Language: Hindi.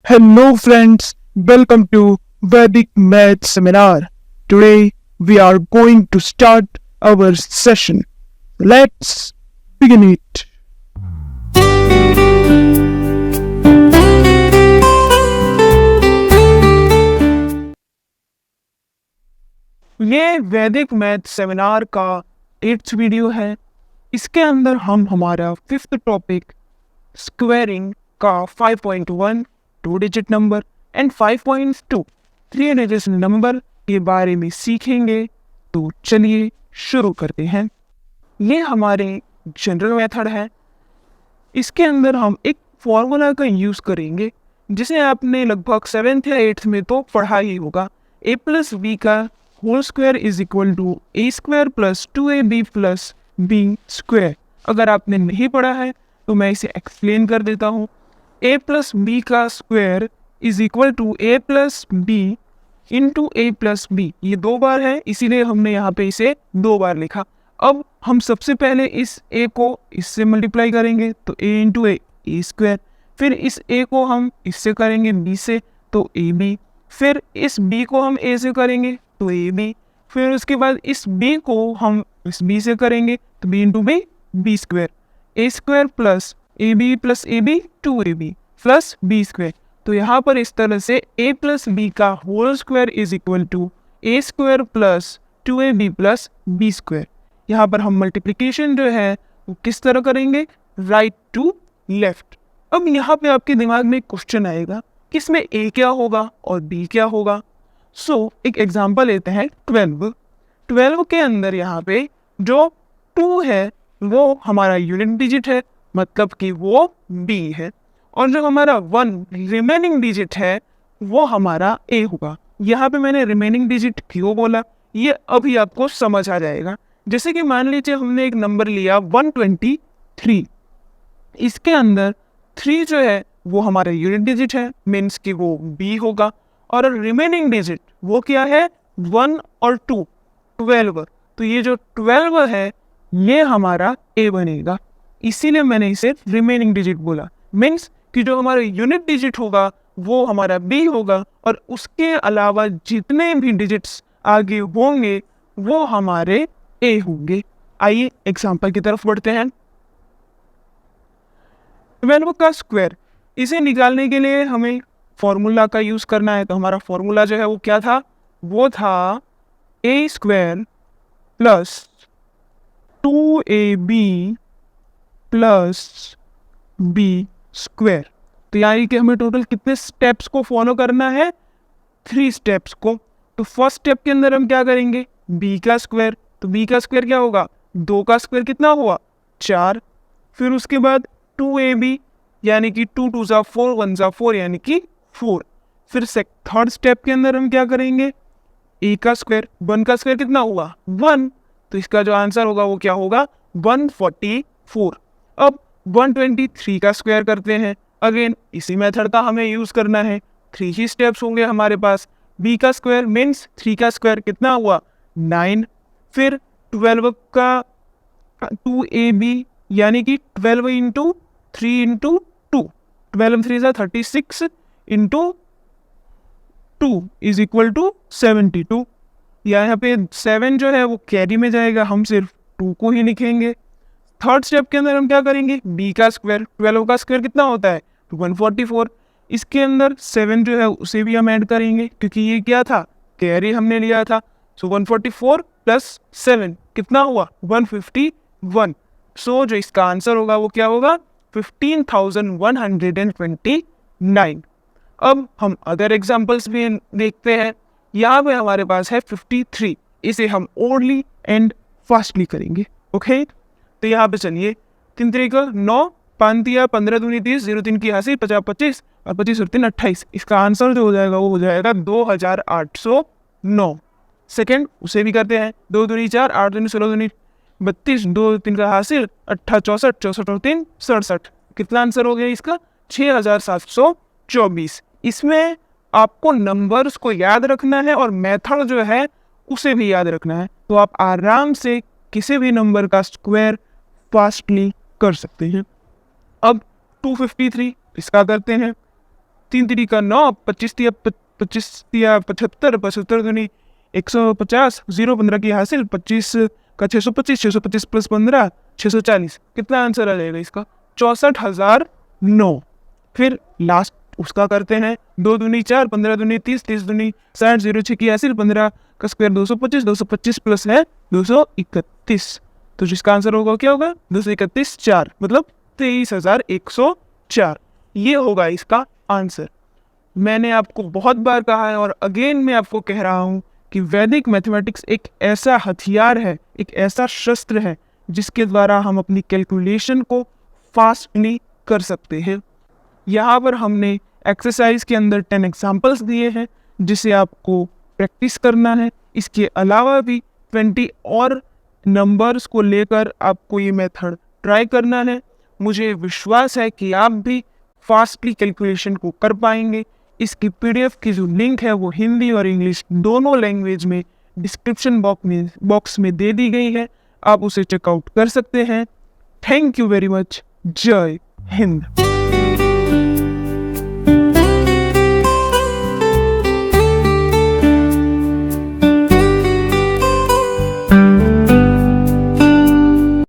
Hello, friends. Welcome to Vedic Math Seminar. Today we are going to start our session. Let's begin it. ये वैदिक मैथ सेमिनार का 8th वीडियो है। इसके अंदर हम हमारा 5th टॉपिक स्क्वायरिंग का 5.1 2 digit number and 5.2 3 digit number के बारे में सीखेंगे। तो चलिए शुरू करते हैं। ये हमारे जनरल मेथड है। इसके अंदर हम एक फॉर्मूला का यूज़ करेंगे जिसे आपने लगभग 7th या 8th में तो पढ़ा ही होगा। a प्लस बी का whole square is equal to A square plus 2ab plus B square. अगर आपने नहीं पढ़ा है तो मैं इसे एक्सप्लेन कर देता हूँ। a प्लस बी का square is equal to a plus B into A plus B. ये 2 बार है, इसीलिए हमने यहाँ पे इसे 2 बार लिखा। अब हम सबसे पहले इस a को इससे मल्टीप्लाई करेंगे तो a इंटू ए स्क्वायर, फिर इस a को हम इससे करेंगे b से तो ए बी, फिर इस b को हम a से करेंगे तो ए बी, फिर उसके बाद इस b को हम इस b से करेंगे तो b into B square, A square plus A B 2ab plus B square. तो यहाँ पर इस तरह से a प्लस बी का whole square is equal to A square plus 2ab plus B square. यहाँ पर हम मल्टीप्लिकेशन जो है वो किस तरह करेंगे, राइट टू लेफ्ट। अब यहाँ पे आपके दिमाग में एक क्वेश्चन आएगा कि इसमें a क्या होगा और b क्या होगा। एक एग्जांपल लेते हैं 12 के अंदर यहाँ पे जो 2 है वो हमारा यूनिट डिजिट है, मतलब कि वो b है, और जो हमारा 1 रिमेनिंग डिजिट है वो हमारा a होगा। यहाँ पे मैंने रिमेनिंग डिजिट क्यों बोला ये अभी आपको समझ आ जाएगा। जैसे कि मान लीजिए हमने एक नंबर लिया 123, इसके अंदर 3 जो है वो हमारा यूनिट डिजिट है, मीन्स कि वो b होगा, और रिमेनिंग डिजिट वो क्या है 1 और 2 12। तो ये जो 12 है ये हमारा a बनेगा, इसीलिए मैंने इसे रिमेनिंग डिजिट बोला। मीन्स कि जो हमारा यूनिट डिजिट होगा वो हमारा b होगा, और उसके अलावा जितने भी डिजिट्स आगे होंगे वो हमारे a होंगे। आइए एग्जाम्पल की तरफ बढ़ते हैं। 12 का स्क्वायर, इसे निकालने के लिए हमें फॉर्मूला का यूज़ करना है। तो हमारा फॉर्मूला जो है वो क्या था, वो था a square plus 2ab plus B square. तो यानी कि हमें टोटल कितने स्टेप्स को फॉलो करना है, 3 स्टेप्स को। तो फर्स्ट स्टेप के अंदर हम क्या करेंगे, b का स्क्वायर, तो b का स्क्वायर क्या होगा, 2 का स्क्वायर कितना हुआ 4, फिर उसके बाद 2ab यानी कि 2 2 ज़ा 4 1 ज़ा 4 यानी कि 4। फिर थर्ड स्टेप के अंदर हम क्या करेंगे, a का स्क्वायर, 1 का स्क्वायर कितना हुआ 1, तो इसका जो आंसर होगा वो क्या होगा 144। अब 123 का स्क्वायर करते हैं, अगेन इसी मेथड का हमें यूज़ करना है। 3 ही स्टेप्स होंगे हमारे पास। b का स्क्वायर मीन्स 3 का स्क्वायर कितना हुआ 9, फिर 12 का 2ab यानी कि 12 इंटू 3 इंटू 2, 12 3 ज़ा 36 इंटू 2 इज इक्वल टू 72। यहाँ पे 7 जो है वो कैरी में जाएगा, हम सिर्फ 2 को ही लिखेंगे। थर्ड स्टेप के अंदर हम क्या करेंगे, b का स्क्वायर, 12 का स्क्वायर कितना होता है 144, इसके अंदर 7 जो है उसे भी हम ऐड करेंगे क्योंकि ये क्या था, कैरी हमने लिया था। 144 प्लस 7 कितना हुआ 151। जो इसका आंसर होगा वो क्या होगा 15,129। अब हम अदर एग्जाम्पल्स भी देखते हैं। यहाँ पे हमारे पास है 53, इसे हम ओनली एंड फास्टली करेंगे। ओके, तो यहाँ पे चलिए 3 3 का 9, 5 दिया 15 दूनी 30, 0 3 की हासिल 50 25 और 25 और 3 28। इसका आंसर जो हो जाएगा वो हो जाएगा 2809। सेकेंड उसे भी करते हैं, 2 दूनी 4, 8 दूनी 16 दूनी 32, 2 3 का हासिल 8 64 64 और 3 67। कितना आंसर हो गया इसका 6724। इसमें आपको नंबर्स को याद रखना है और मेथड जो है उसे भी याद रखना है, तो आप आराम से किसी भी नंबर का स्क्वायर फास्टली कर सकते हैं। अब 253 इसका करते हैं। 3 3 का 9, 25 तिया 75, 75 दूनी 150, 0 15 की हासिल, 25 का 625, 625 प्लस 15 640। कितना आंसर आ जाएगा इसका? 64,009। फिर लास्ट उसका करते हैं, 2 दूनी 4, 15 दूनी 30, 30 दूनी 60, 0 6 की हासिल, 15 का स्क्वायर 225, 225 प्लस है 231। तो जिसका आंसर होगा क्या होगा? 231 4, मतलब 23,104। ये होगा इसका आंसर। मैंने आपको बहुत बार कहा है और अगेन मैं आपको कह रहा हूँ कि वैदिक मैथमेटिक्स एक ऐसा हथियार है, एक ऐसा शस्त्र है जिसके द्वारा हम अपनी कैलकुलेशन को फास्टली कर सकते हैं। यहाँ पर हमने एक्सरसाइज के अंदर 10 एग्जाम्पल्स दिए हैं जिसे आपको प्रैक्टिस करना है। इसके अलावा भी 20 और नंबर्स को लेकर आपको ये मेथड ट्राई करना है। मुझे विश्वास है कि आप भी फास्टली कैलकुलेशन को कर पाएंगे। इसकी PDF की जो लिंक है वो हिंदी और इंग्लिश दोनों लैंग्वेज में डिस्क्रिप्शन बॉक्स में दे दी गई है, आप उसे चेकआउट कर सकते हैं। Thank you very much. जय हिंद।